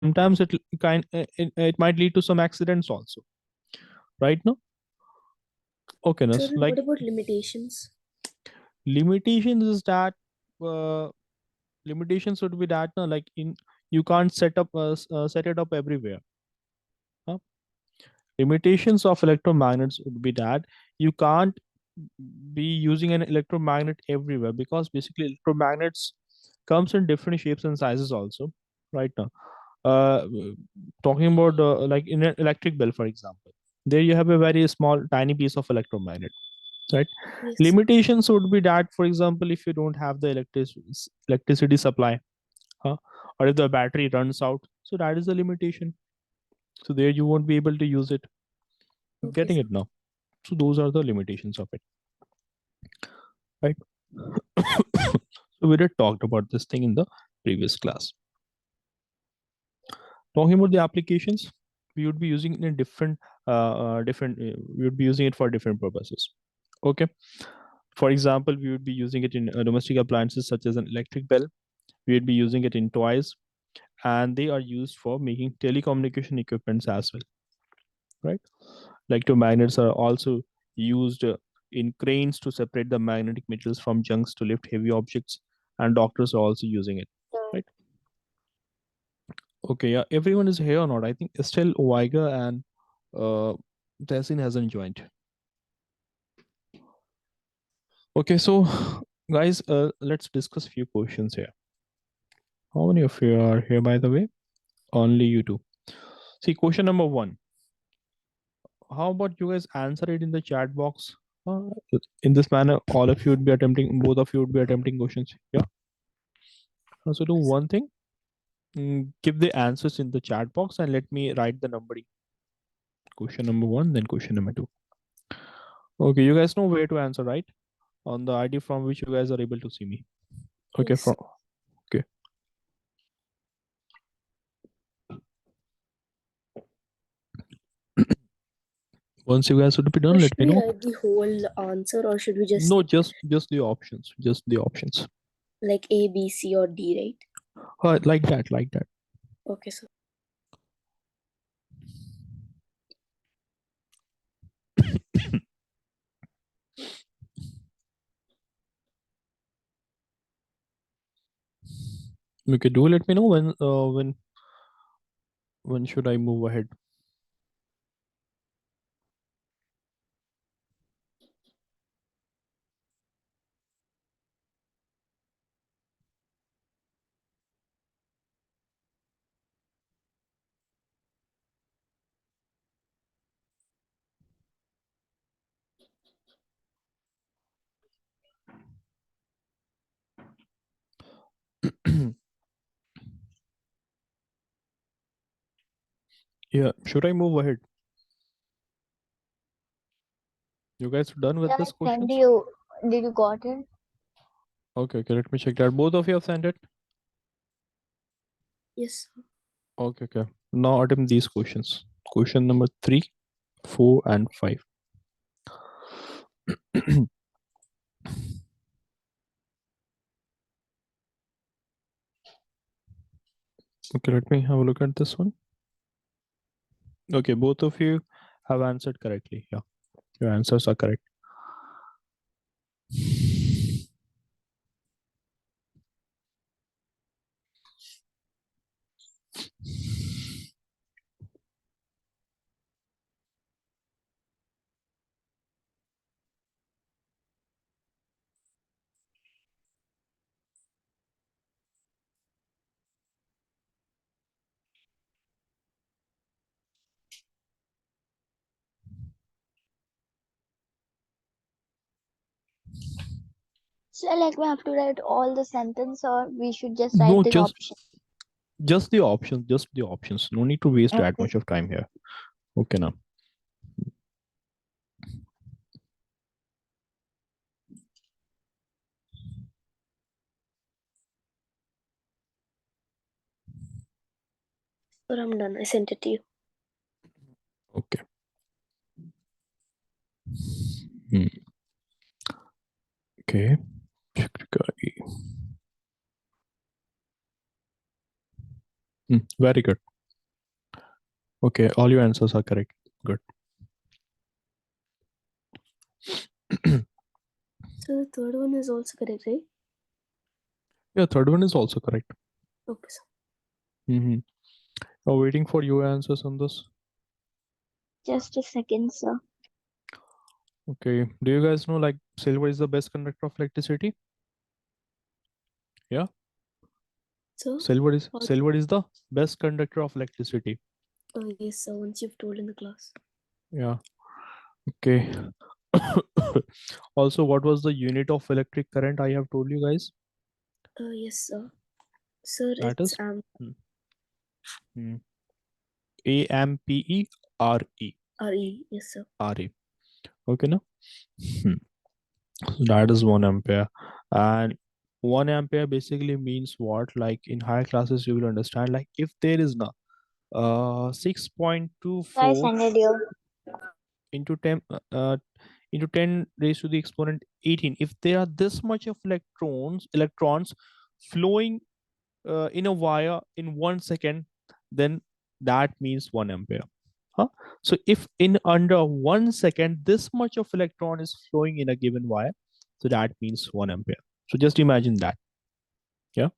sometimes it might lead to some accidents also, right? No. Okay, no. Sir, and Like what about limitations? limitations is that uh, limitations would be that no, like in you can't set it up everywhere. Huh? Limitations of electromagnets would be that you can't be using an electromagnet everywhere, because basically electromagnets comes in different shapes and sizes also, right? Now uh talking about like in an electric bell, for example, there you have a very small tiny piece of electromagnet, right? Yes. Limitations would be that, for example, if you don't have the electricity supply, huh? Or if the battery runs out, so that is the limitation. So there you won't be able to use it. Okay, Getting sir. it now? So those are the limitations of it, right? So we did talked about this thing in the previous class. Talking about the applications, we would be using it in we would be using it for different purposes. Okay. For example, we would be using it in domestic appliances such as an electric bell. We would be using it in toys, and they are used for making telecommunication equipments as well, right? Electromagnets are also used in cranes to separate the magnetic metals from junks to lift heavy objects, and doctors are also using it, right? Okay, yeah, everyone is here or not? I think still Weiger and uh, Tessin hasn't joined. Okay, so guys, let's discuss few questions here. How many of you are here, by the way? Only you two. See, question number one. How about you guys answer it in the chat box? Uh, in this manner, all of you would be attempting, both of you would be attempting questions. Yeah. So do one thing. Give the answers in the chat box and let me write the numbering. Question number one, then question number two. Okay, you guys know where to answer, right? On the ID from which you guys are able to see me. Okay, Yes. from okay. Once you guys would be Sir, done, let should me we know. write the whole answer or should we just No, just the options. Just the options. like A, B, C, or D, right? Like that, like that. Okay, sir. Okay, do let me know when should I move ahead. Yeah, should I move ahead? You guys done with Yeah, this I sent questions? you. Did you got it? Okay, okay, let me check that. Both of you have sent it? Yes. Okay, okay. Now attempt these questions. Question number 3, 4, and 5. Okay, let me have a look at this one. Okay, both of you have answered correctly. Yeah, your answers are correct. So like we have to write all the sentence or we should just write No, the option. just the options, just the options. No need to waste that Okay. much of time here. Okay, now. Sir, I'm done. I sent it to you. Okay. Hmm. Okay. Very good. Okay, all your answers are correct. Good. So the third one is also correct, right? Yeah, third one is also correct. Okay, sir. Mm-hmm. I'm waiting for your answers on this. Just a second, sir. Okay. Do you guys know like silver is the best conductor of electricity? Yeah. So, what? Silver is the best conductor of electricity. Yes, sir. Once you've told in the class. Yeah. Okay. Also, what was the unit of electric current I have told you guys? Yes, sir. Sir, That it's is mm, AMPE RE. RE. Yes, sir. RE. Okay, no? So that is 1 ampere. And 1 ampere basically means what? Like in higher classes, you will understand. Like if there is no I 6.24 send it you. into 10 into 10 raised to the exponent 18, if there are this much of electrons flowing in a wire in 1 second, then that means 1 ampere. Huh? So if in under 1 second this much of electron is flowing in a given wire, so that means 1 ampere. So just imagine that. Yeah.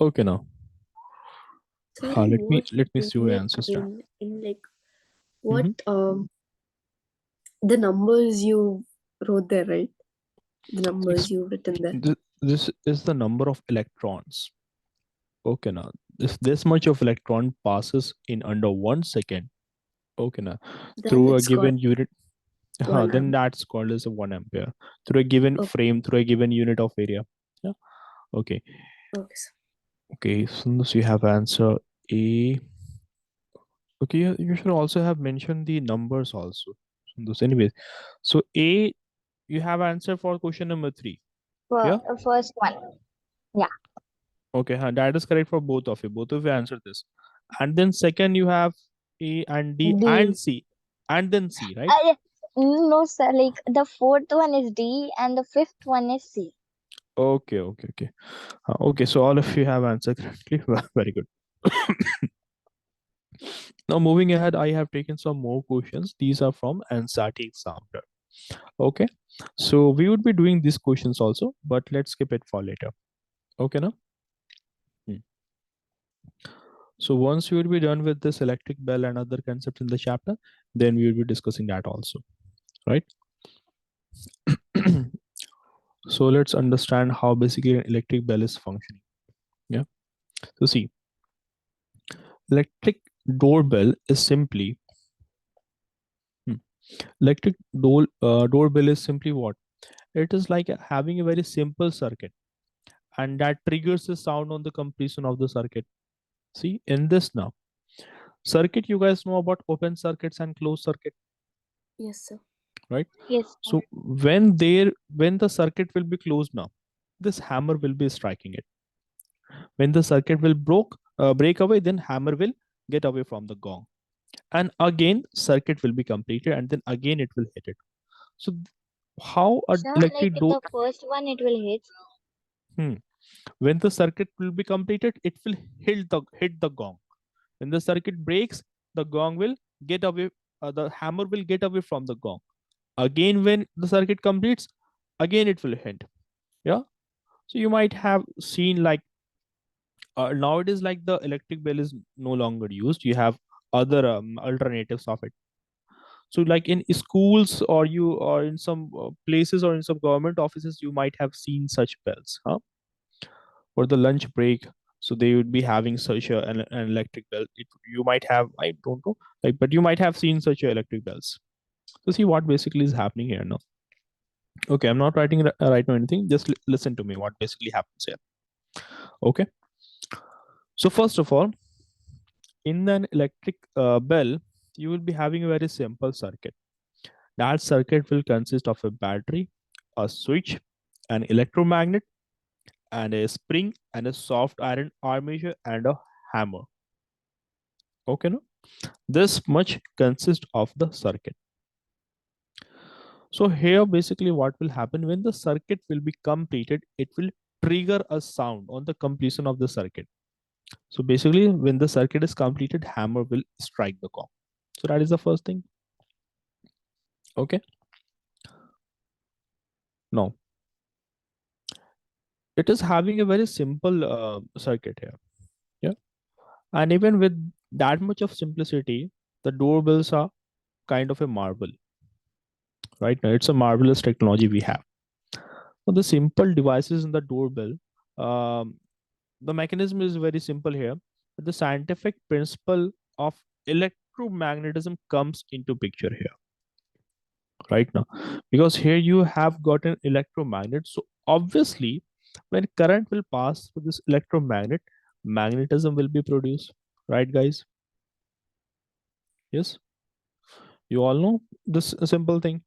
Okay, now Sir, in what let me see your unit? answers now. In like what Mm-hmm. the numbers you wrote there, right? The numbers Ex- you've written there. this is the number of electrons. Okay, now this much of electron passes in under 1 second. Okay, now Then through a it's called given unit, one then amp. that's called as a 1 ampere through a given Okay, frame, through a given unit of area. Yeah. Okay. okay, sir. Okay. So you have answer A. Okay, you should also have mentioned the numbers also. Sundus. Anyways, so A, you have answer for question number 3. Yeah. First one. Yeah. Okay, that is correct for both of you. Both of you answered this. And then second, you have A and D and D. C, and then C, right? No, sir. Like the fourth one is D and the fifth one is C. Okay, okay, okay. Okay, so all of you have answered correctly. Very good. Now, moving ahead, I have taken some more questions. These are from NSAT examiner. Okay, so we would be doing these questions also, but let's skip it for later. Okay, now. Hmm. So once you will be done with this electric bell and other concepts in the chapter, then we will be discussing that also, right? So let's understand how basically an electric bell is functioning. Yeah. So see, electric doorbell is simply hmm, doorbell is simply what? It is like having a very simple circuit, and that triggers the sound on the completion of the circuit. See, in this now circuit, you guys know about open circuits and closed circuit, Yes, sir. right? Yes. So when the circuit will be closed now, this hammer will be striking it. When the circuit will break away, then hammer will get away from the gong, and again circuit will be completed, and then again it will hit it. So how a Sir, like electric in door the first one it will hit. hmm, when the circuit will be completed, it will hit the gong. When the circuit breaks, the gong will get away. The hammer will get away from the gong. Again, when the circuit completes, again it will hit. Yeah. So you might have seen like nowadays, like the electric bell is no longer used. You have other alternatives of it. So like in schools or in some places or in some government offices, you might have seen such bells, huh? For the lunch break, so they would be having such an electric bell. You might have, I don't know, like, but you might have seen such electric bells. So see what basically is happening here now. Okay, I'm not writing right now anything. Just listen to me. What basically happens here? Okay. So first of all, in an electric bell, you will be having a very simple circuit. That circuit will consist of a battery, a switch, an electromagnet, and a spring, and a soft iron armature, and a hammer. Okay, no? This much consists of the circuit. So here basically what will happen when the circuit will be completed, it will trigger a sound on the completion of the circuit. So basically, when the circuit is completed, hammer will strike the gong. So that is the first thing. Okay. Now, it is having a very simple circuit here. Yeah. And even with that much of simplicity, the doorbells are kind of a marvel, right? Now, it's a marvelous technology we have. So the simple devices in the doorbell, um, the mechanism is very simple here. But the scientific principle of electromagnetism comes into picture here, right now, because here you have got an electromagnet. So obviously, when current will pass through this electromagnet, magnetism will be produced, right, guys? Yes, you all know this simple thing.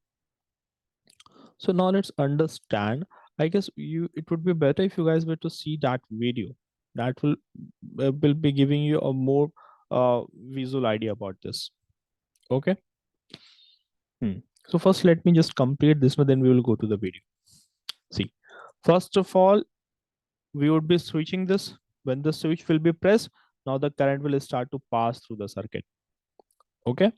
So now let's understand. I guess it would be better if you guys were to see that video. That will be giving you a more visual idea about this. Okay. So first, let me just complete this one. Then we will go to the video. See, first of all, we would be switching this. When the switch will be pressed, now the current will start to pass through the circuit. Okay.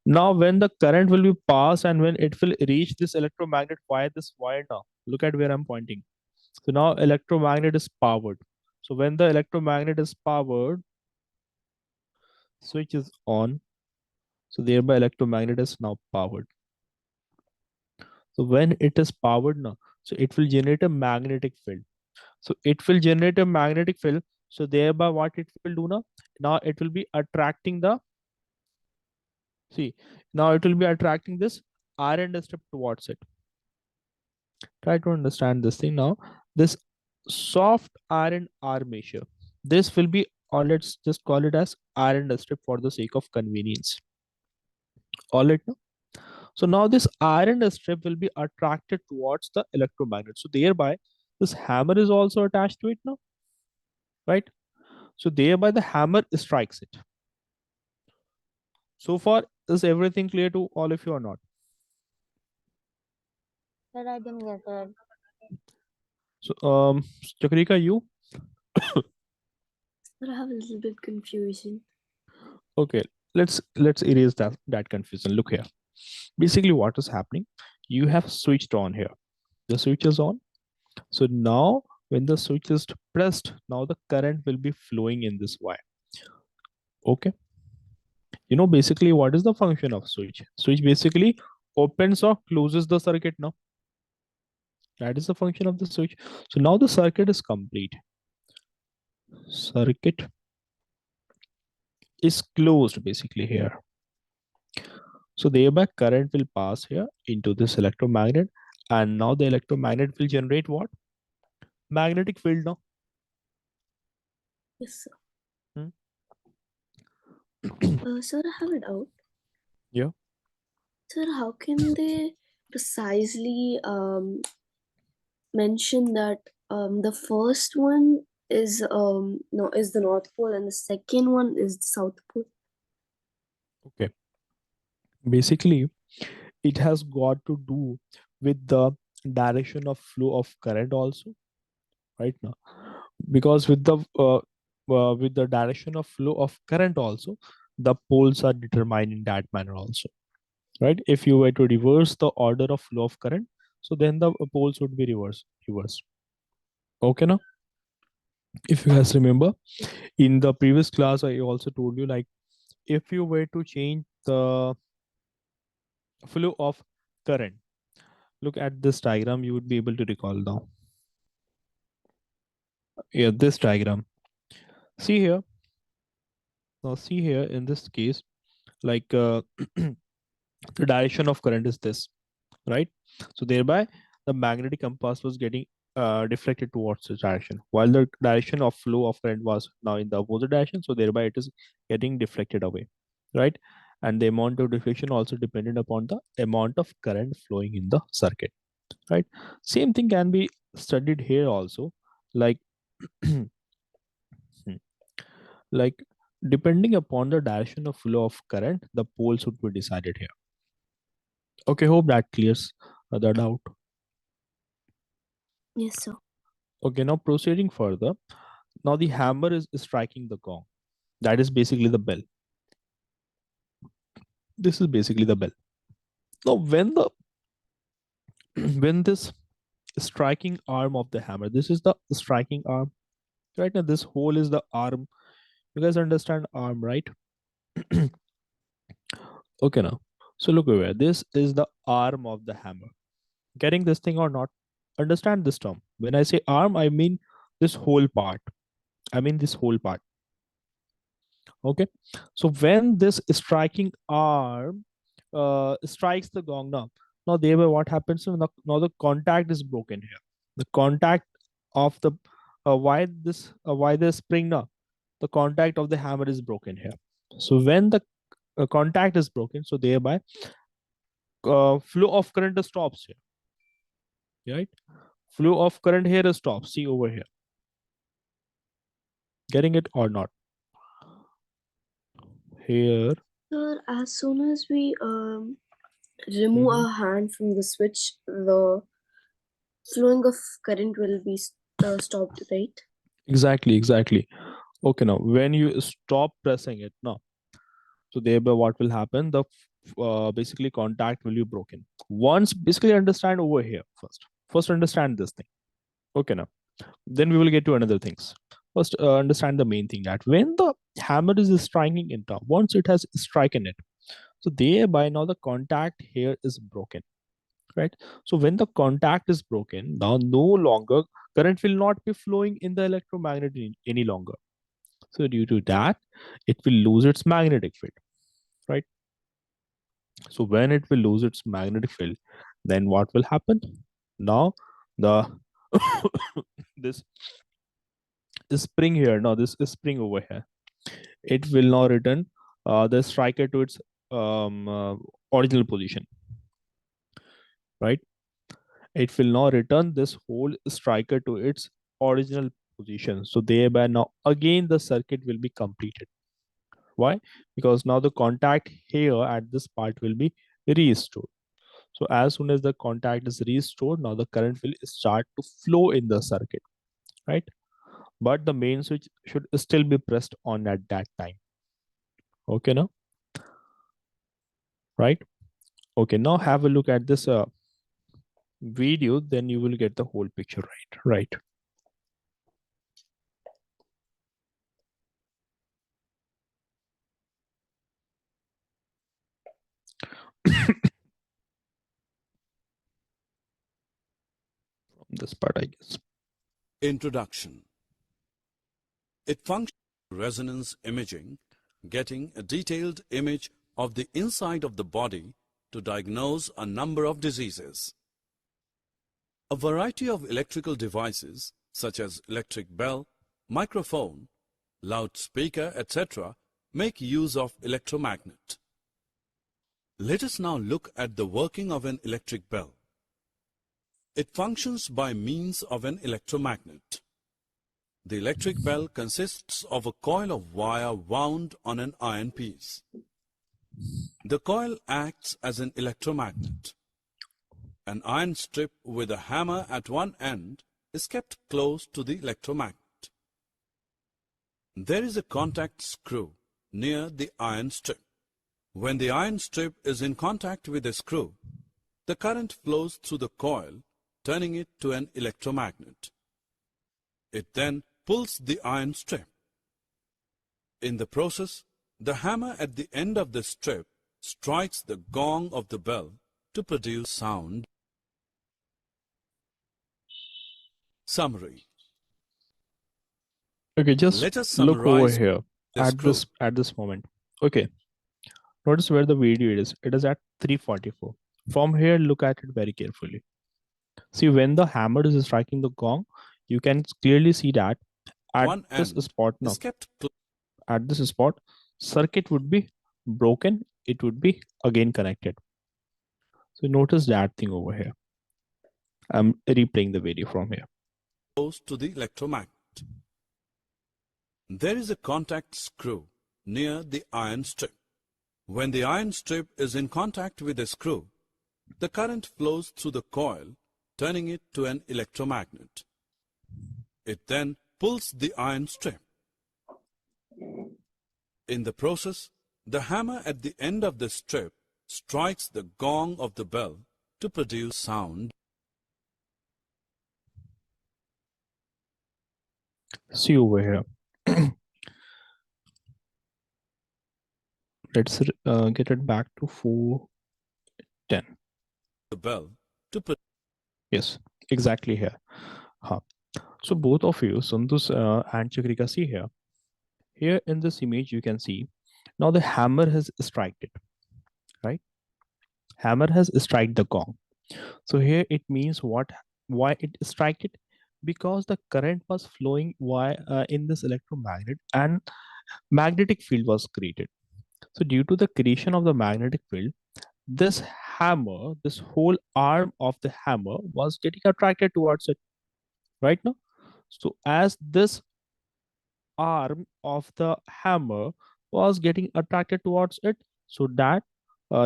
Now, when the current will be passed and when it will reach this electromagnet via this wire, now look at where I'm pointing. So now electromagnet is powered. So when the electromagnet is powered, switch is on. So thereby electromagnet is now powered. So when it is powered now, so it will generate a magnetic field. So it will generate a magnetic field. So thereby what it will do now? Now it will be attracting the, see, now it will be attracting this iron strip towards it. Try to understand this thing now. This soft iron armature, this will be, or let's just call it as iron strip for the sake of convenience. All right now. So now this iron strip will be attracted towards the electromagnet. So thereby this hammer is also attached to it now, right? So thereby the hammer strikes it. So far, is everything clear to all of you or not? Sir, I didn't get it. So Chakrika, you? But I have a little bit confusion. Okay, let's erase that confusion. Look here. Basically, what is happening? You have switched on here. The switch is on. So now when the switch is pressed, now the current will be flowing in this wire. Okay. You know, basically, what is the function of switch? Switch basically opens or closes the circuit now. That is the function of the switch. So now the circuit is complete. Circuit is closed basically here. So thereby current will pass here into this electromagnet, and now the electromagnet will generate what? Magnetic field now. Yes, sir. Hmm? Sir, I have a doubt. Yeah. Sir, how can they precisely mention that the first one is no is the North Pole and the second one is the South Pole? Okay. Basically, it has got to do with the direction of flow of current also, right now, because with the direction of flow of current also, the poles are determined in that manner also, right? If you were to reverse the order of flow of current, so then the poles would be reversed. Okay, now if you guys remember, in the previous class I also told you, like, if you were to change the flow of current, look at this diagram, you would be able to recall now. Yeah, this diagram, see here. Now see here in this case, like the direction of current is this, right? So thereby the magnetic compass was getting deflected towards this direction, while the direction of flow of current was now in the opposite direction. So thereby it is getting deflected away, right? And the amount of deflection also depended upon the amount of current flowing in the circuit, right? Same thing can be studied here also, like like depending upon the direction of flow of current, the poles would be decided here. Okay, hope that clears the doubt. Yes, sir. Okay, now proceeding further. Now the hammer is striking the gong. That is basically the bell. This is basically the bell. Now when the when this striking arm of the hammer, this is the striking arm, right? Now this hole is the arm. You guys understand arm, right? Okay, now so look over here. This is the arm of the hammer. Getting this thing or not? Understand this term. When I say arm, I mean this whole part. I mean this whole part. Okay. So when this striking arm strikes the gong, now there what happens? So now the contact is broken here. The contact of the why the spring now? The contact of the hammer is broken here. So when the contact is broken, so thereby flow of current stops here, right? Flow of current here stops. See over here. Getting it or not? Here. Sir, as soon as we remove our hand from the switch, the flowing of current will be stopped, right? Exactly. Okay, now when you stop pressing it now, so thereby what will happen? The basically contact will be broken. Once basically understand over here first. First understand this thing. Okay, now then we will get to another things. First understand the main thing that when the hammer is striking it down, once it has striken it, so thereby now the contact here is broken, right? So when the contact is broken, now no longer current will not be flowing in the electromagnet any longer. So due to that, it will lose its magnetic field, right? So when it will lose its magnetic field, then what will happen? Now the this spring here, now this spring over here, it will now return the striker to its original position, right? It will now return this whole striker to its original position. So thereby now again the circuit will be completed. Why? Because now the contact here at this part will be restored. So as soon as the contact is restored, now the current will start to flow in the circuit, right? But the main switch should still be pressed on at that time. Okay, now, right? Okay, now have a look at this video, then you will get the whole picture, right? This part, I guess. Introduction. It functions resonance imaging, getting a detailed image of the inside of the body to diagnose a number of diseases. A variety of electrical devices such as electric bell, microphone, loudspeaker, etc. make use of electromagnet. Let us now look at the working of an electric bell. It functions by means of an electromagnet. The electric bell consists of a coil of wire wound on an iron piece. The coil acts as an electromagnet. An iron strip with a hammer at one end is kept close to the electromagnet. There is a contact screw near the iron strip. When the iron strip is in contact with the screw, the current flows through the coil, turning it to an electromagnet. It then pulls the iron strip. In the process, the hammer at the end of the strip strikes the gong of the bell to produce sound. Summary. Okay, just Let us look over summarize here the at screw. this moment. Okay, notice where the video is. It is at 344. From here, look at it very carefully. See, when the hammer is striking the gong, you can clearly see that at One this end spot now, is kept at this spot, circuit would be broken. It would be again connected. So notice that thing over here. I'm replaying the video from here. close to the electromagnet. There is a contact screw near the iron strip. When the iron strip is in contact with the screw, the current flows through the coil, turning it to an electromagnet. It then pulls the iron strip. In the process, the hammer at the end of the strip strikes the gong of the bell to produce sound. See over here. Let's get it back to 410. The bell to Yes, exactly here. Huh. So both of you, Sundus and Chakrika, see here. Here in this image, you can see now the hammer has struck it, right? Hammer has struck the gong. So here it means what? Why it strike it? Because the current was flowing in this electromagnet and magnetic field was created. So due to the creation of the magnetic field, this hammer, this whole arm of the hammer was getting attracted towards it, right now. So as this arm of the hammer was getting attracted towards it, so that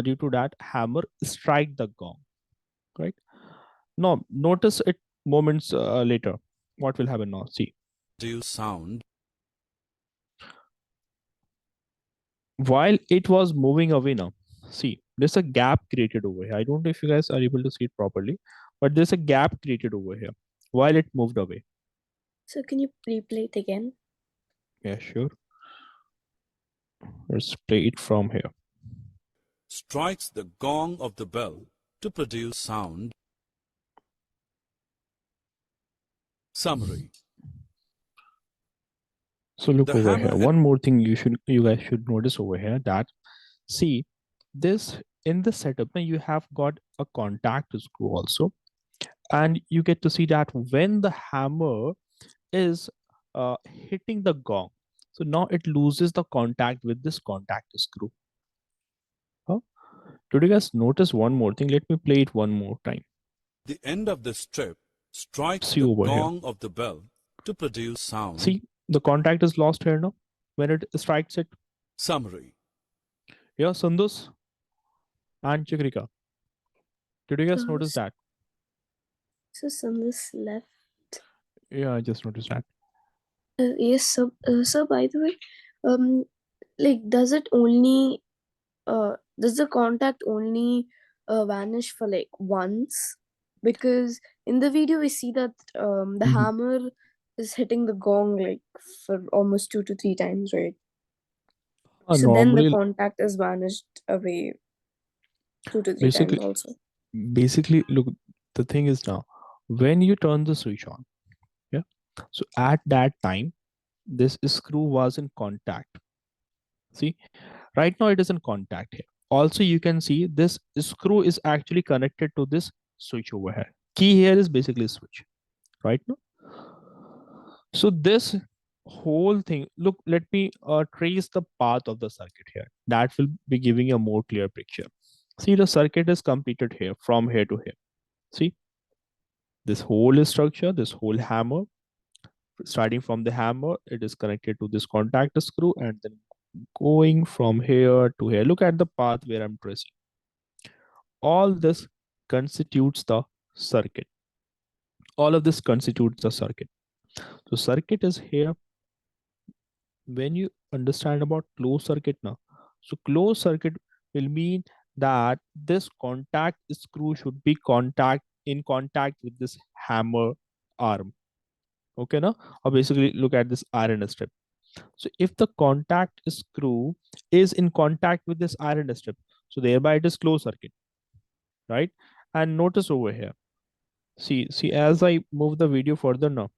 due to that hammer strike the gong, right? Now notice it moments later. What will happen now? See, produce sound. while it was moving away now, see, there's a gap created over here. I don't know if you guys are able to see it properly, but there's a gap created over here while it moved away. So can you replay it again? Yeah, sure. Let's play it from here. Strikes the gong of the bell to produce sound. Summary. So look The over hammer here. One more thing you guys should notice over here, that see this in the setup now you have got a contact screw also, and you get to see that when the hammer is hitting the gong, so now it loses the contact with this contact screw. Huh? Did you guys notice one more thing? Let me play it one more time. The end of the strip strikes See the over here. gong of the bell to produce sound. See, the contact is lost here now when it strikes it. Summary. Yeah, Sandus and Chikrika. Did you guys notice that? So Sandus left. Yeah, I just noticed that. Yes, so by the way, like does the contact only vanish for like once? Because in the video we see that the Mhm. hammer is hitting the gong like for almost 2 to 3 times, right? So then the Normally, contact is vanished away 2 to 3 times basically, also. look, the thing is now, when you turn the switch on, yeah, so at that time, this screw was in contact. See, right now it is in contact here. Also, you can see this screw is actually connected to this switch over here. Key here is basically switch, right now. So this whole thing, look, let me trace the path of the circuit here. That will be giving a more clear picture. See, the circuit is completed here from here to here. See, this whole structure, this whole hammer, starting from the hammer, it is connected to this contact screw and then going from here to here. Look at the path where I'm tracing. All this constitutes the circuit. All of this constitutes the circuit. So circuit is here. When you understand about closed circuit now, so closed circuit will mean that this contact screw should be in contact with this hammer arm. Okay, now, or basically look at this iron strip. So if the contact screw is in contact with this iron strip, so thereby it is closed circuit, right? And notice over here, see as I move the video further now,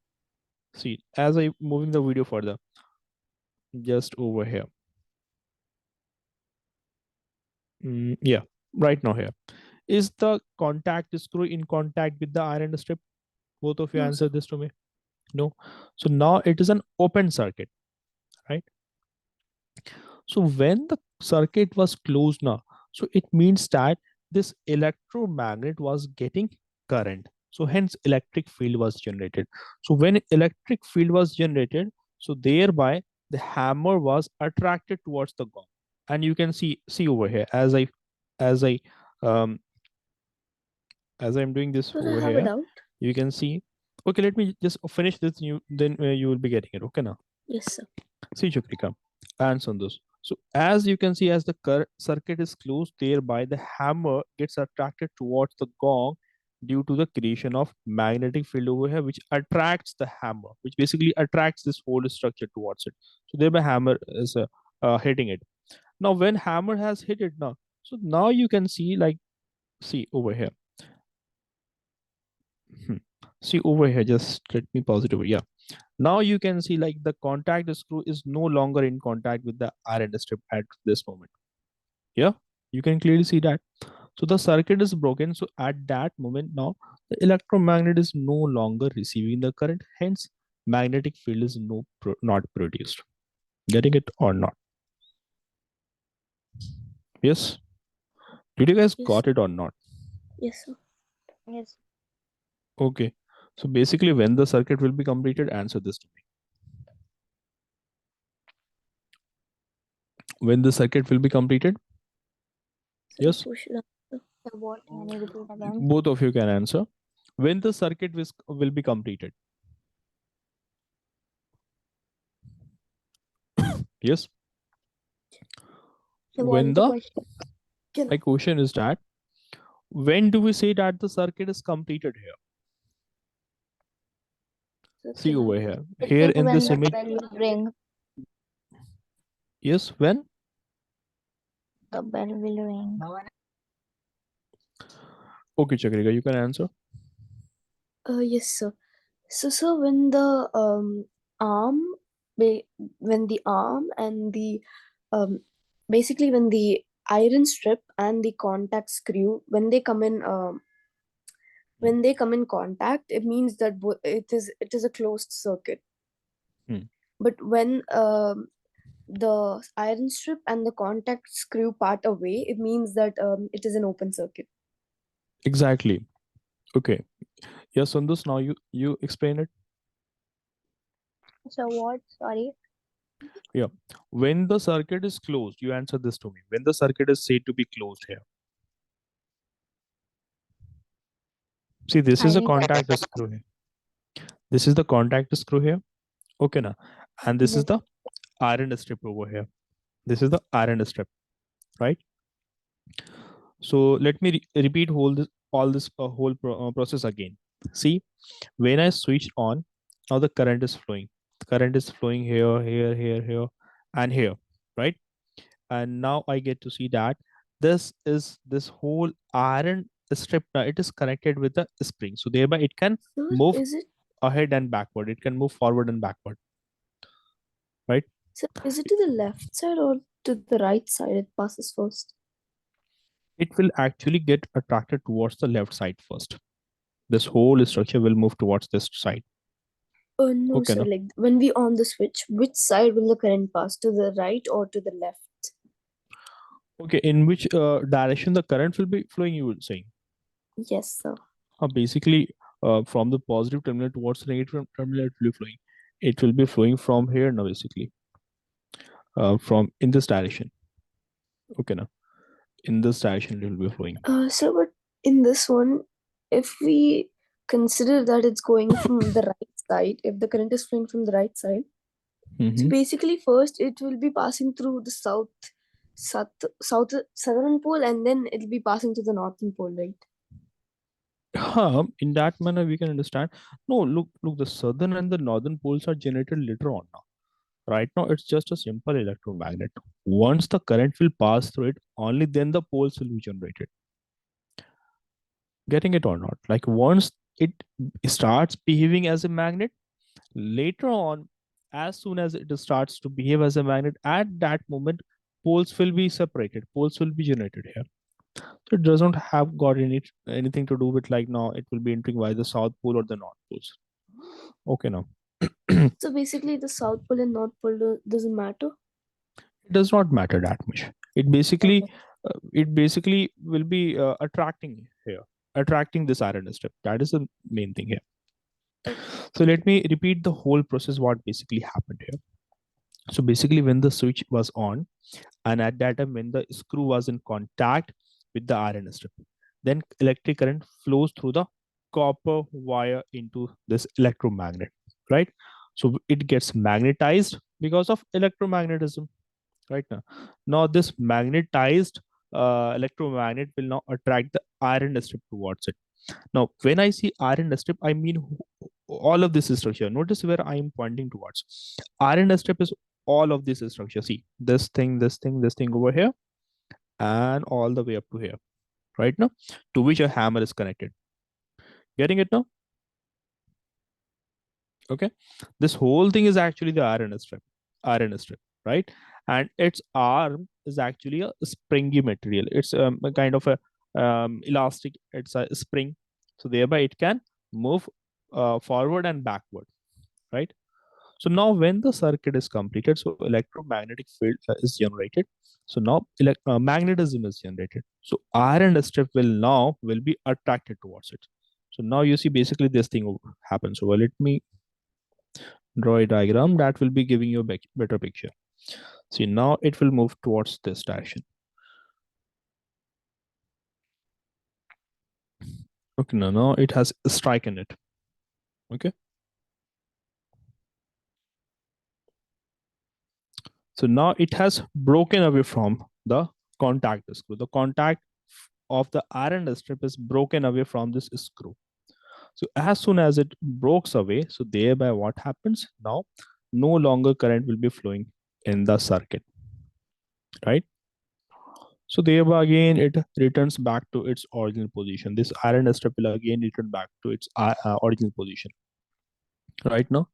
see as I moving the video further, just over here. Yeah, right now here. Is the contact screw in contact with the iron strip? Both of you No, answer sir. this to me. No. So now it is an open circuit, right? So when the circuit was closed now, so it means that this electromagnet was getting current. So hence electric field was generated. So when electric field was generated, so thereby the hammer was attracted towards the gong. And you can see over here as I um as I'm doing this But I over have a here, doubt. you can see Okay, let me just finish this. Then you will be getting it. Okay, now. Yes, sir. See, Chakrika and Sandus. So as you can see, as the circuit is closed, thereby the hammer gets attracted towards the gong due to the creation of magnetic field over here, which attracts the hammer, which basically attracts this whole structure towards it. So thereby hammer is hitting it. Now when hammer has hit it now, so now you can see like, see over here. Hmm. See over here, just let me pause it over. Yeah. Now you can see like the contact screw is no longer in contact with the iron strip at this moment. Yeah, you can clearly see that. So the circuit is broken. So at that moment now, the electromagnet is no longer receiving the current. Hence, magnetic field is not produced. Getting it or not? Yes. Did you guys Yes. got it or not? Yes, sir. Yes. Okay. So basically, when the circuit will be completed, answer this to me. When the circuit will be completed? Sir, Yes. who should answer? So what? Can you repeat again? Both of you can answer. When the circuit will be completed? Yes. So When what's the the question? my question is that when do we say that the circuit is completed here? Sir, See can I over answer? here. I Here think in when this the image. bell will ring, Yes, when? the bell will ring. Okay, Chakrika, you can answer. Yes, sir. So, sir, when the arm, when the arm and the basically when the iron strip and the contact screw, when they come in contact, it means that it is a closed circuit. Hmm. But when the iron strip and the contact screw part away, it means that it is an open circuit. Exactly. Okay. Yes, Sandus, now you explain it. So what? Sorry. Yeah. When the circuit is closed, you answer this to me. When the circuit is said to be closed here. See, this is a Iron. contact screw here. This is the contact screw here. Okay, now. And this is Yes. the iron strip over here. This is the iron strip, right? So let me repeat all this whole process again. See, when I switch on, now the current is flowing. The current is flowing here, here, here, here, and here, right? And now I get to see that this whole iron strip now it is connected with the spring. So thereby it can Sir, move is it ahead and backward. It can move forward and backward, right? sir, is it to the left side or to the right side it passes first? It will actually get attracted towards the left side first. This whole structure will move towards this side. No, Okay, sir. no? Like when we on the switch, which side will the current pass? To the right or to the left? Okay, in which direction the current will be flowing, you would say? Yes, sir. Basically, from the positive terminal towards the negative terminal, it will be flowing. It will be flowing from here now, basically, from in this direction. Okay, now in this direction, it will be flowing. Sir, but in this one, if we consider that it's going from the right side, if the current is flowing from the right side, so Mm-hmm. basically first it will be passing through the southern pole, and then it'll be passing to the northern pole, right? In that manner, we can understand. No, look, the southern and the northern poles are generated later on now. Right now, it's just a simple electromagnet. Once the current will pass through it, only then the poles will be generated. Getting it or not? Like once it starts behaving as a magnet, later on, as soon as it starts to behave as a magnet, at that moment, poles will be separated. Poles will be generated here. So it doesn't have got anything to do with like now it will be entering by the south pole or the north poles. Okay, now. It So basically, the south pole and north pole doesn't matter. does not matter that much. Okay. It basically will be attracting here, attracting this iron strip. That is the main thing here. Okay. So let me repeat the whole process. What basically happened here. So basically, when the switch was on, and at that time when the screw was in contact with the iron strip, then electric current flows through the copper wire into this electromagnet, right? So it gets magnetized because of electromagnetism, right? Now this magnetized electromagnet will now attract the iron strip towards it. Now when I see iron strip, I mean all of this structure. Notice where I am pointing towards. Iron strip is all of this structure. See this thing, this thing, this thing over here, and all the way up to here, right? Now to which a hammer is connected. Getting it now? Okay, this whole thing is actually the iron strip, right? And its arm is actually a springy material. It's a kind of a elastic. It's a spring, so thereby it can move forward and backward, right? So now when the circuit is completed, so electromagnetic field is generated. So now magnetism is generated, so iron strip will be attracted towards it. So now you see basically this thing happens. So let me draw a diagram that will be giving you a better picture. See, now it will move towards this direction. Okay, now it has a strike in it. Okay. So now it has broken away from the contact screw. The contact of the iron strip is broken away from this screw. So as soon as it breaks away, so thereby what happens now? No longer current will be flowing in the circuit, right? So thereby again it returns back to its original position. This iron strip will again return back to its original position, right now.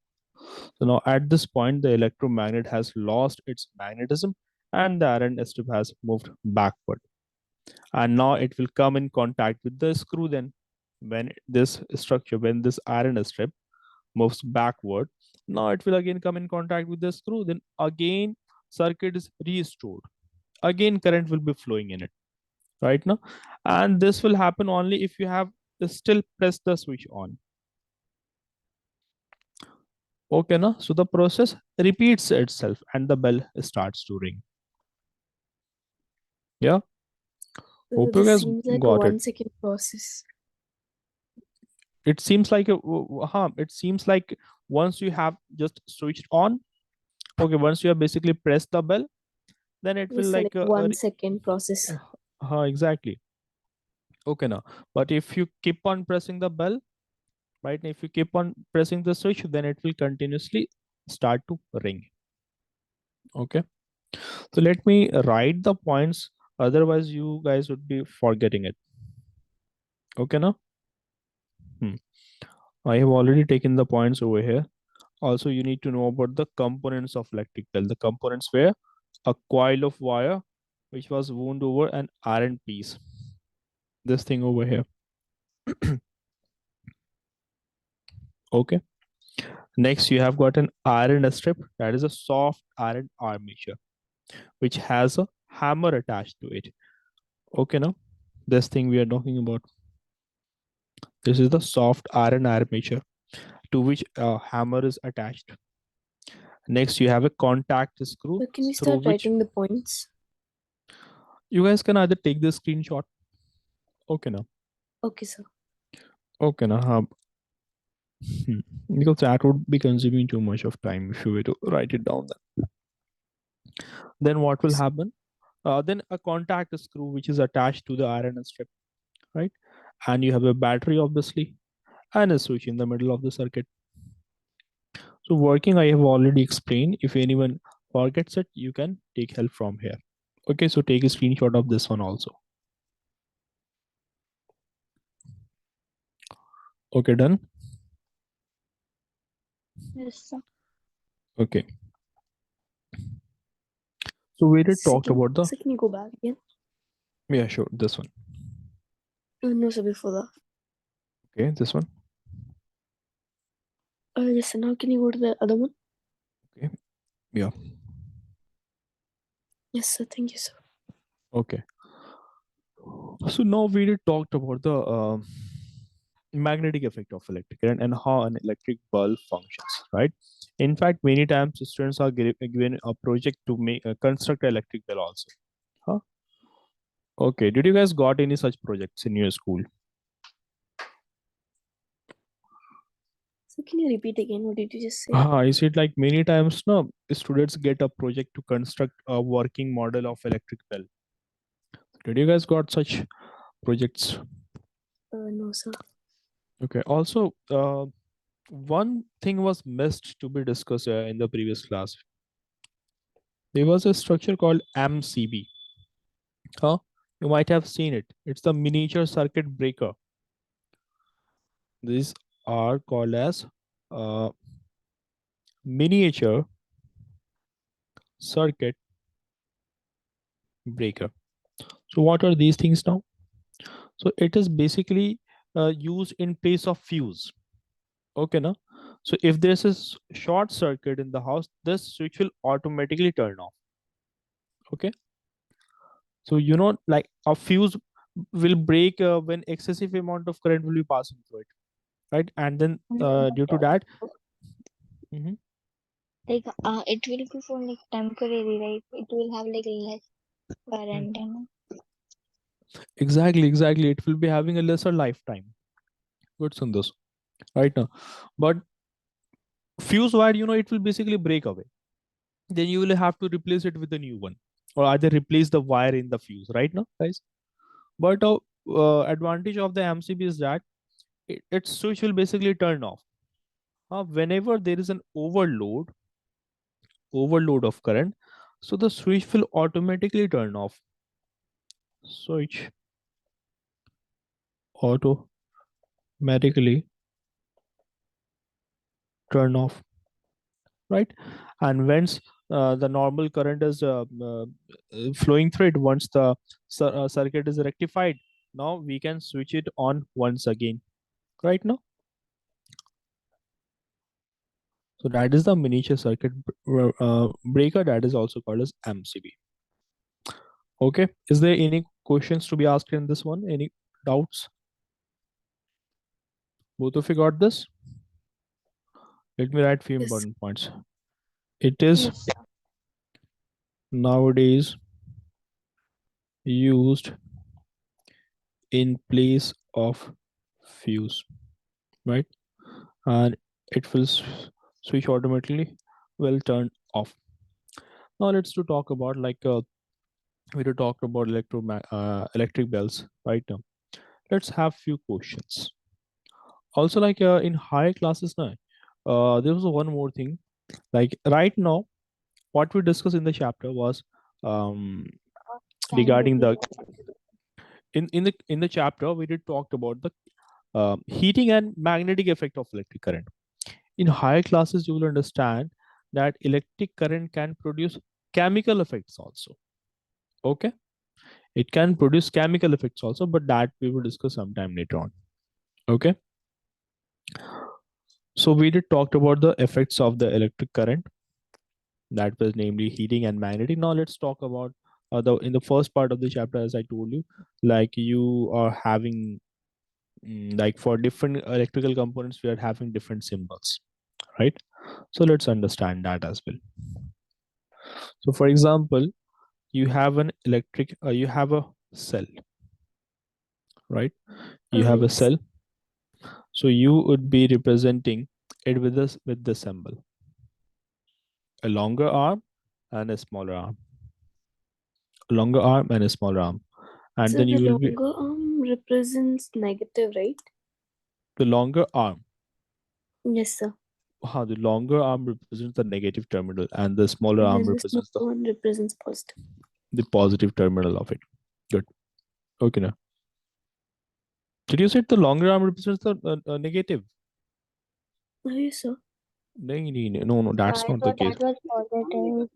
So now at this point, the electromagnet has lost its magnetism and the iron strip has moved backward. And now it will come in contact with the screw then. When this iron strip moves backward, now it will again come in contact with the screw. Then again, circuit is restored. Again, current will be flowing in it, right now. And this will happen only if you have still pressed the switch on. Okay, na? So the process repeats itself and the bell starts to ring. Yeah. So Hope you this guys seems like a got it. 1 second process. It seems like it seems like once you have just switched on, okay, once you have basically pressed the bell, then it will Yes, so like like 1 second process. exactly. Okay, now, but if you keep on pressing the bell, right? If you keep on pressing the switch, then it will continuously start to ring. Okay. So let me write the points. Otherwise, you guys would be forgetting it. Okay, now. I have already taken the points over here. Also, you need to know about the components of electric bell. The components were a coil of wire, which was wound over an iron piece. This thing over here. Okay. Next, you have got an iron strip. That is a soft iron armature, which has a hammer attached to it. Okay, now this thing we are talking about. This is the soft iron armature to which a hammer is attached. Next, you have a contact screw So can we through start which writing the points? you guys can either take the screenshot. Okay, now. Okay, sir. Okay, now. Because that would be consuming too much of time if you were to write it down. Then what will happen? Then a contact screw which is attached to the iron strip, right? And you have a battery obviously, and a switch in the middle of the circuit. So working, I have already explained. If anyone forgets it, you can take help from here. Okay, so take a screenshot of this one also. Okay, done. Yes, sir. Okay. So we did talked Second, about the so can you go back again? yeah, sure, this one. No, sir, before that. Okay, this one. Yes, sir. Now can you go to the other one? Okay, yeah. Yes, sir. Thank you, sir. Okay. So now we did talked about the magnetic effect of electric current and how an electric bulb functions, right? In fact, many times students are given a project to make construct an electric bell also. Huh? Okay. Did you guys got any such projects in your school? So can you repeat again? What did you just say? I said like many times now, students get a project to construct a working model of electric bell. Did you guys got such projects? No, sir. Okay. Also, one thing was missed to be discussed in the previous class. There was a structure called MCB. Huh? You might have seen it. It's the miniature circuit breaker. These are called as uh, miniature circuit breaker. So what are these things now? So it is basically used in place of fuse. Okay, now. So if there's a short circuit in the house, this switch will automatically turn off. Okay. So like a fuse will break when excessive amount of current will be passing through it, right? And then due to that, Mhm. Like it will be for like temporary, right? It will have like less current and Exactly, it will be having a lesser lifetime. Good, Sundar. Right now, but fuse wire, it will basically break away. Then you will have to replace it with a new one, or either replace the wire in the fuse. Right now, guys. But advantage of the MCB is that its switch will basically turn off whenever there is an overload of current. So the switch will automatically turn off. Switch automatically turn off, right? And once the normal current is flowing through it, once the circuit is rectified, now we can switch it on once again, right now. So that is the miniature circuit breaker, that is also called as MCB. Okay, is there any questions to be asked in this one? Any doubts? Both of you got this? Let me write few Yes. important points. It is yes, sir. nowadays used in place of fuse, right? And it will switch automatically, will turn off. Now let's to talk about like we to talk about electric bells right now. Let's have few questions. Also, like in higher classes now, there was one more thing. Like right now, what we discussed in the chapter was um, Can you regarding repeat the that? in the chapter we did talked about the heating and magnetic effect of electric current. In higher classes, you will understand that electric current can produce chemical effects also. Okay, it can produce chemical effects also, but that we will discuss sometime later on. Okay, so we did talked about the effects of the electric current, that was namely heating and magnetic. Now let's talk about the in the first part of the chapter, as I told you, like you are having like for different electrical components, we are having different symbols, right? So let's understand that as well. So for example, you have an you have a cell, right? You have a Yes. cell. So you would be representing it with this with the symbol, a longer arm and a smaller arm, a longer arm and a smaller arm. And So then you the will be longer arm represents negative, right? the longer arm. Yes, sir. The longer arm represents the negative terminal, and the smaller And arm then the represents smaller one represents positive. the positive terminal of it. Good. Okay, now. Did you say the longer arm represents the negative? Oh, yes, sir. No, that's not the case. That was positive.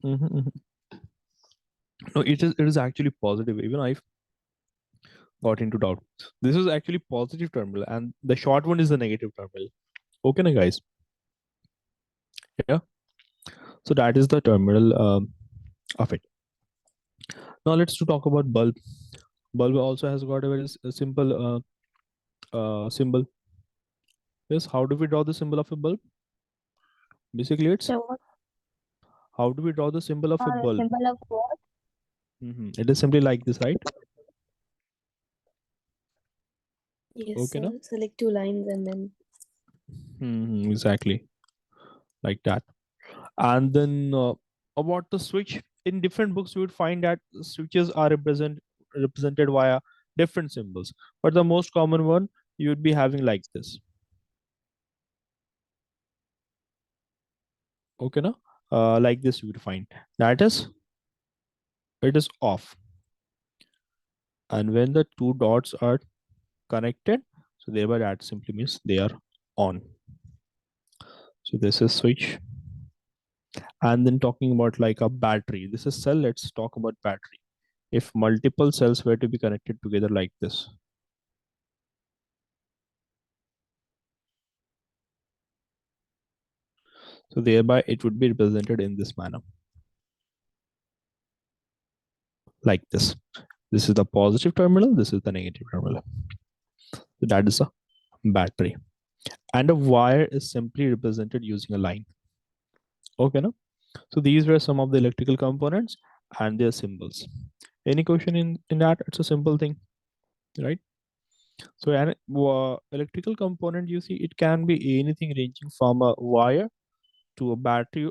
Mhm. No, it is actually positive. Even I've got into doubt. This is actually positive terminal, and the short one is the negative terminal. Okay, now, guys. Yeah. So that is the terminal of it. Now let's to talk about bulb. Bulb also has got a very simple symbol. Yes. How do we draw the symbol of a bulb? Basically, it's So what how do we draw the symbol of a are the bulb? symbol of what? It is simply like this, right? Yes, Okay, sir. now. Select two lines and then. Exactly, like that. And then about the switch, in different books you would find that switches are represented via different symbols, but the most common one you would be having like this. Okay, now like this you would find that is, it is off, and when the two dots are connected, so thereby that simply means they are on. So this is switch. And then talking about like a battery, this is cell. Let's talk about battery. If multiple cells were to be connected together like this, so thereby it would be represented in this manner, like this. This is the positive terminal, this is the negative terminal. So that is a battery. And a wire is simply represented using a line. Okay, no? So these were some of the electrical components and their symbols. Any question in that? It's a simple thing, right? So an electrical component, you see, it can be anything ranging from a wire to a battery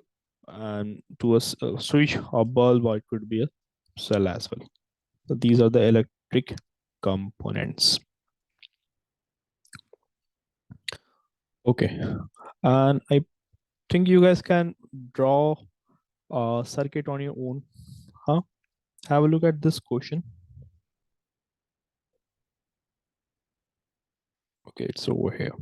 and to a switch or bulb, or it could be a cell as well. So these are the electric components. Okay, and I think you guys can draw a circuit on your own. Huh? Have a look at this question. Okay, it's over here.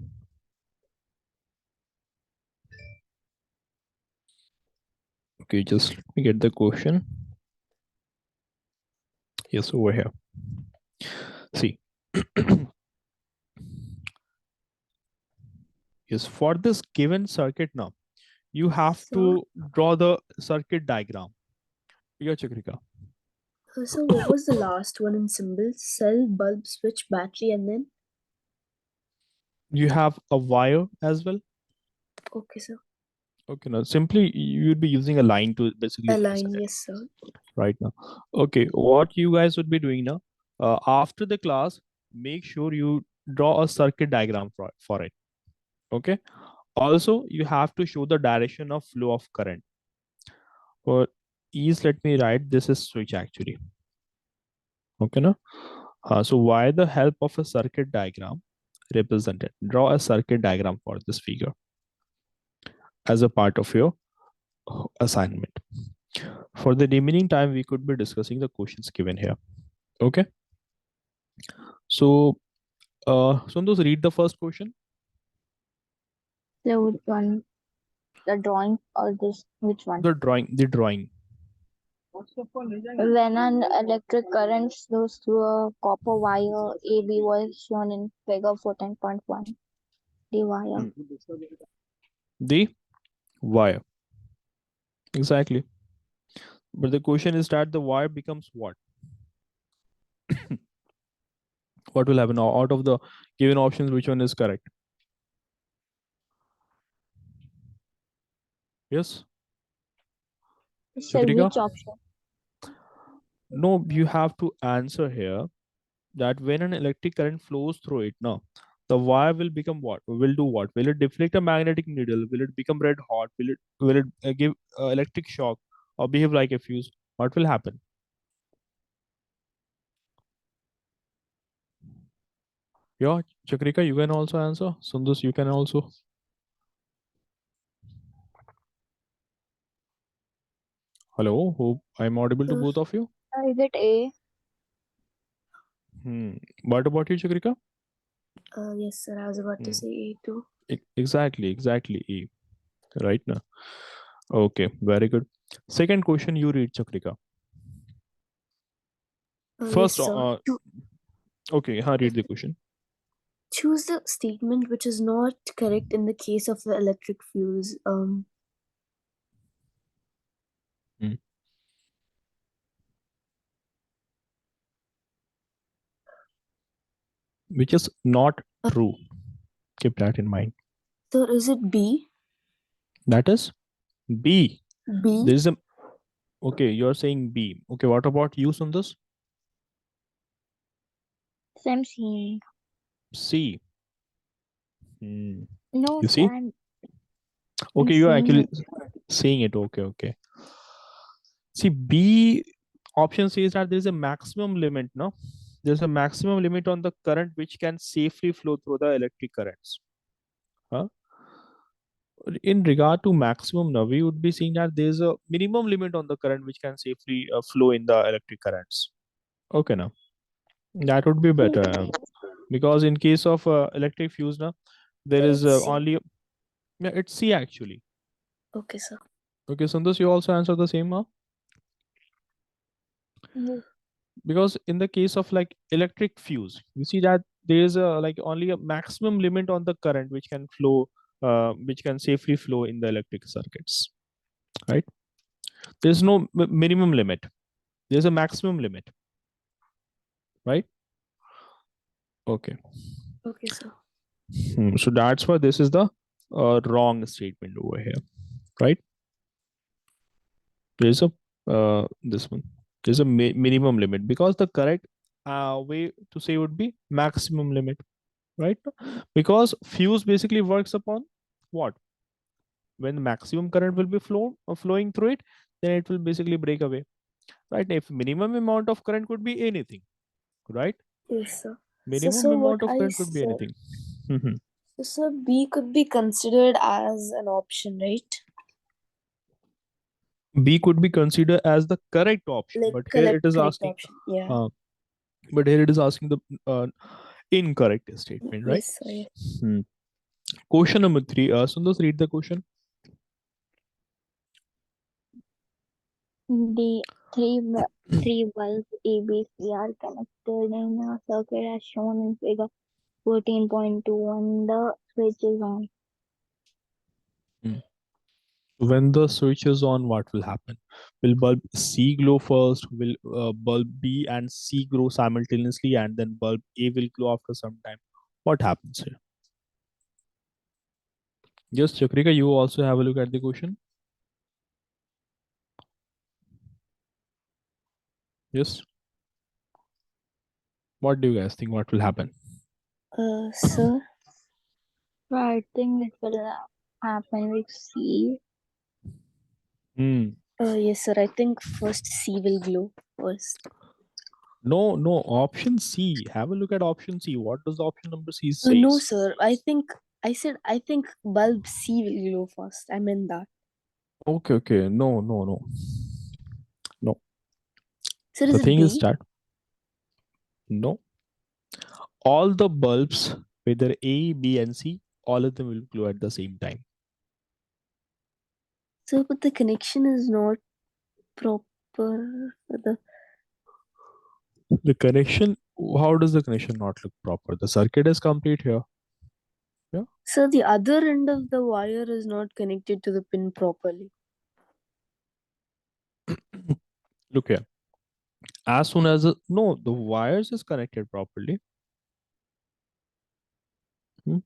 Okay, just let me get the question. Yes, over here. See. Yes, for this given circuit now, you have So, to draw the circuit diagram. Yeah, Chakrika. so what was the last one in symbols? Cell, bulb, switch, battery, and then? You have a wire as well. Okay, sir. Okay, now simply you would be using a line to basically Align, represent it yes, sir. right now. Okay, what you guys would be doing now, after the class, make sure you draw a circuit diagram for it. Okay. Also, you have to show the direction of flow of current. For ease, let me write this is switch actually. Okay, now. So why the help of a circuit diagram represented? Draw a circuit diagram for this figure as a part of your assignment. For the remaining time, we could be discussing the questions given here. Okay. So, Sundus, read the first question. So which one? The drawing or this? Which one? The drawing. When an electric current flows through a copper wire, AB was shown in figure 14.1. The wire. Hmm. The wire. Exactly. But the question is that the wire becomes what? What will happen now? Out of the given options, which one is correct? Yes, Sir, Chakrika? which option? No, you have to answer here that when an electric current flows through it, now the wire will become what? Will do what? Will it deflect a magnetic needle? Will it become red hot? Will it give electric shock or behave like a fuse? What will happen? Yeah, Chakrika, you can also answer. Sundus, you can also. Hello, hope I'm audible to Uh, both of you. Is it A? What about you, Chakrika? yes, sir. I was about to Hmm. say A too. Exactly. E. Right now. Okay, very good. Second question, you read, Chakrika. Yes, First, sir. okay, read the question. Choose the statement which is not correct in the case of the electric fuse. Hmm. Which is not true. Keep that in mind. So is it B? That is B. B? There is a okay. You're saying B. Okay. What about you, Sundus? Same C. C. Hmm. No, You sir, see? I'm Okay, you're seeing actually it. saying it. Okay. See, B option says that there's a maximum limit, no? There's a maximum limit on the current which can safely flow through the electric currents. Huh? In regard to maximum, now we would be seeing that there's a minimum limit on the current which can safely flow in the electric currents. Okay, now that would be better because in case of electric fuse, now there is It's C. only yeah, it's C actually. Okay, sir. Okay, Sundus, you also answer the same, huh? Yes. Because in the case of like electric fuse, you see that there is a like only a maximum limit on the current which can flow, which can safely flow in the electric circuits, right? There's no minimum limit. There's a maximum limit, right? Okay. Okay, sir. So that's why this is the wrong statement over here, right? There's a this one. There's a minimum limit because the correct way to say would be maximum limit, right? Because fuse basically works upon what? When the maximum current will be flowing through it, then it will basically break away, right? If minimum amount of current could be anything, right? Yes, sir. Minimum So what amount of I current could be said, anything. Mhm. so B could be considered as an option, right? B could be considered as the correct option, Like but here it correct, is correct asking, option. Yeah. uh, but here it is asking the incorrect statement, right? Yes, sir. Yes. Hmm. Question number 3. Sundar, read the question. The three bulbs A, B, C are connected in a circuit as shown in figure 14.2 when the switch is on. Hmm. When the switch is on, what will happen? Will bulb C glow first? Will bulb B and C grow simultaneously, and then bulb A will glow after some time? What happens here? Yes, Chakrika, you also have a look at the question. Yes. What do you guys think? What will happen? Sir. So I think it will happen with C. Hmm. Yes, sir. I think first C will glow first. No. Option C. Have a look at option C. What does option number C No, says? sir. I think bulb C will glow first. I meant that. Okay. No. No. Sir, is The it thing is B? that no. All the bulbs, whether A, B, and C, all of them will glow at the same time. Sir, but the connection is not proper for the. The connection, how does the connection not look proper? The circuit is complete here. Yeah. Sir, the other end of the wire is not connected to the pin properly. Look here. As soon as no, the wires is connected properly. Hmm.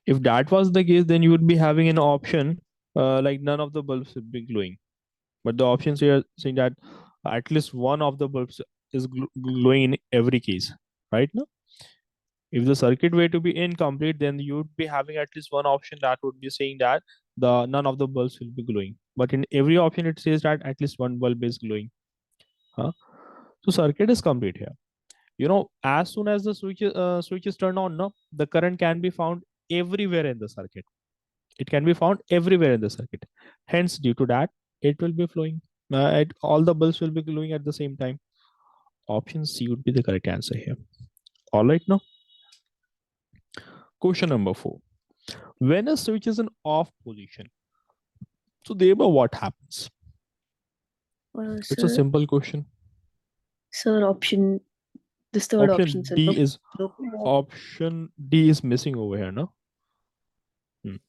If that was the case, then you would be having an option like none of the bulbs would be glowing. But the options here saying that at least one of the bulbs is glowing in every case, right? No? If the circuit were to be incomplete, then you would be having at least one option that would be saying that the none of the bulbs will be glowing. But in every option, it says that at least one bulb is glowing. Huh? So circuit is complete here. You know, as soon as the switch is turned on, no, the current can be found everywhere in the circuit. It can be found everywhere in the circuit. Hence, due to that, it will be flowing. All the bulbs will be glowing at the same time. Option C would be the correct answer here. All right, now question number 4. When a switch is in off position, so thereby what happens? It's a Sir, simple question. sir, option. This third option, Option sir. D is No. option D is missing over here, no?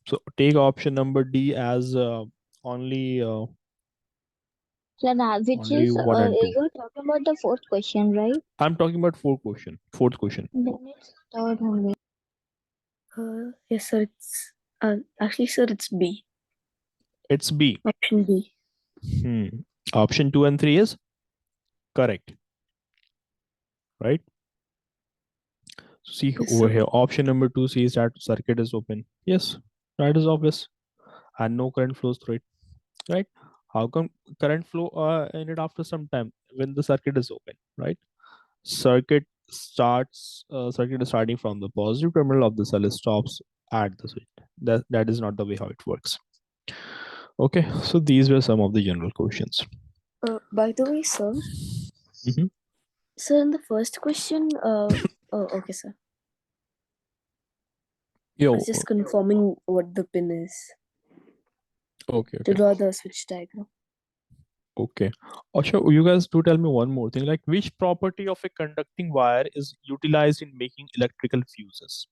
So take option number D as only So that which only is 1 and 2. you're talking about the fourth question, right? I'm talking about fourth question. Then it's third only. Yes, sir. It's actually, sir, it's B. It's B. Option B. Hmm. Option 2 and 3 is correct, right? See Yes, over sir. here, option number 2 says that circuit is open. Yes, that is obvious, and no current flows through it, right? How come current flow in it after some time when the circuit is open, right? Circuit circuit is starting from the positive terminal of the cell, stops at the switch. That is not the way how it works. Okay, so these were some of the general questions. By the way, sir. Mhm. Sir, in the first question, okay, sir. I Yo, was just confirming what the pin is okay, to okay, draw the switch diagram. okay. Also, you guys do tell me one more thing. Like, which property of a conducting wire is utilized in making electrical fuses?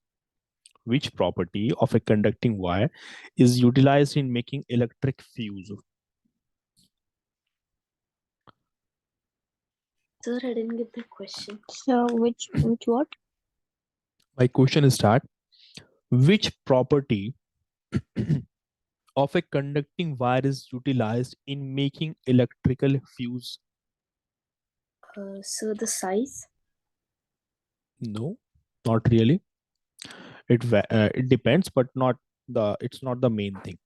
Which property of a conducting wire is utilized in making electric fuse? Sir, I didn't get the question. So which what? My question is that which property of a conducting wire is utilized in making electrical fuse? So the size. No, not really. It depends, but not it's not the main thing.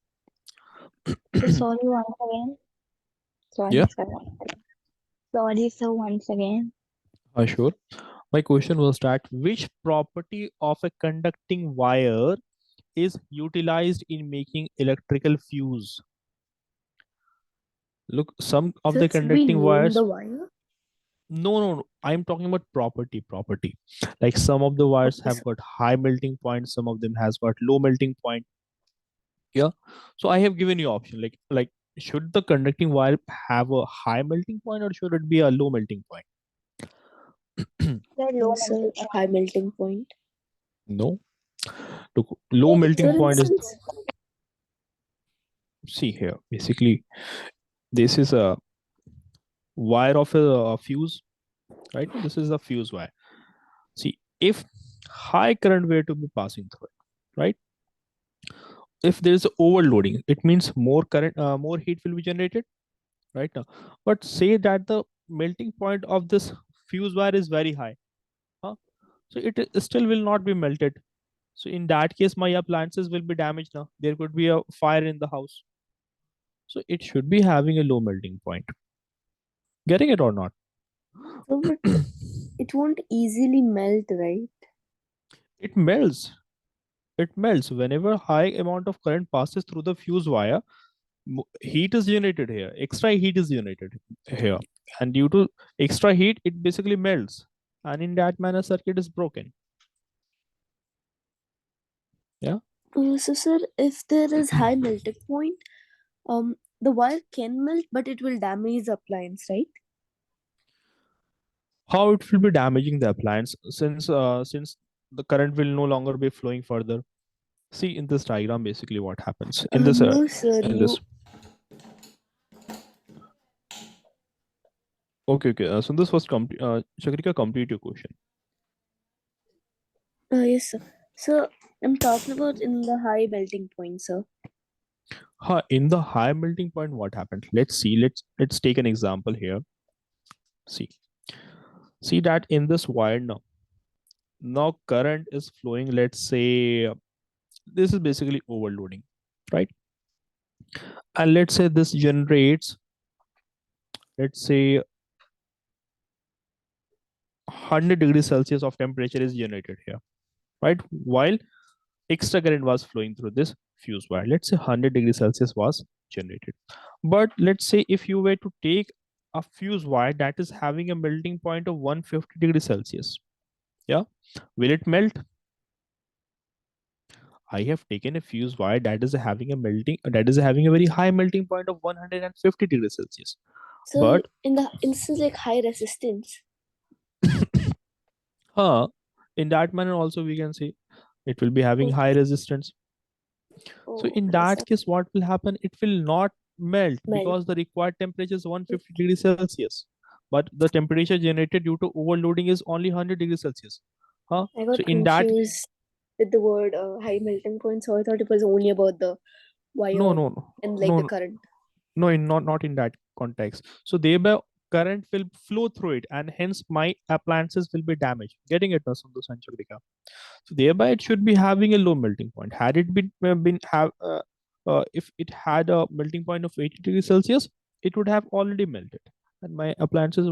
So sorry once again. Sorry, Yeah, sir. Sorry, sir, once again. sure. My question was that which property of a conducting wire is utilized in making electrical fuse? Look, some of So the should we conducting name wires. the wire? No. I'm talking about property. Like some of the wires Okay, have sir. got high melting point, some of them has got low melting point. Yeah. So I have given you option like should the conducting wire have a high melting point or should it be a low melting point? Sir, low Sir, melting point. high melting point. No. Look, low Yes, melting Sir, sir. in point is, since see here. Basically, this is a wire of a fuse, right? This is a fuse wire. See, if high current were to be passing through it, right? If there is overloading, it means more current, more heat will be generated, right? Now, but say that the melting point of this fuse wire is very high, huh? So still will not be melted. So in that case, my appliances will be damaged now. There could be a fire in the house. So it should be having a low melting point. Getting it or not? so, but it won't easily melt, right? It melts. It melts whenever high amount of current passes through the fuse wire. Heat is generated here. Extra heat is generated here, and due to extra heat, it basically melts, and in that manner, circuit is broken. Yeah. So, sir, if there is high melting point, the wire can melt, but it will damage the appliance, right? How it will be damaging the appliance since the current will no longer be flowing further. See in this diagram, basically what happens No, sir. in this. Okay. So this was Chakrika, complete your question. Yes, sir. So I'm talking about in the high melting point, sir. In the high melting point, what happened? Let's see. Let's take an example here. See that in this wire now current is flowing. Let's say this is basically overloading, right? And let's say this generates, let's say 100 degrees Celsius of temperature is generated here, right? While extra current was flowing through this fuse wire, let's say 100 degrees Celsius was generated. But let's say if you were to take a fuse wire that is having a melting point of 150 degrees Celsius, yeah, will it melt? I have taken a fuse wire that is having a very high melting point of 150 degrees Celsius. So But in the instance like high resistance. in that manner also we can say it will be having high Okay. resistance. So in Okay, sir. that case, what will happen? It will not melt Melt. because the required temperature is 150 degrees Celsius. But the temperature generated due to overloading is only 100 degrees Celsius. I So got in that, confused with the word high melting point, so I thought it was only about the no, wire no, no, and like no, the no, current. no, not in that context. So thereby current will flow through it, and hence my appliances will be damaged. Getting it, Nasundu Sanchakrika? So thereby it should be having a low melting point. Had it been have if it had a melting point of 80 degrees Celsius, it would have already melted, and my appliances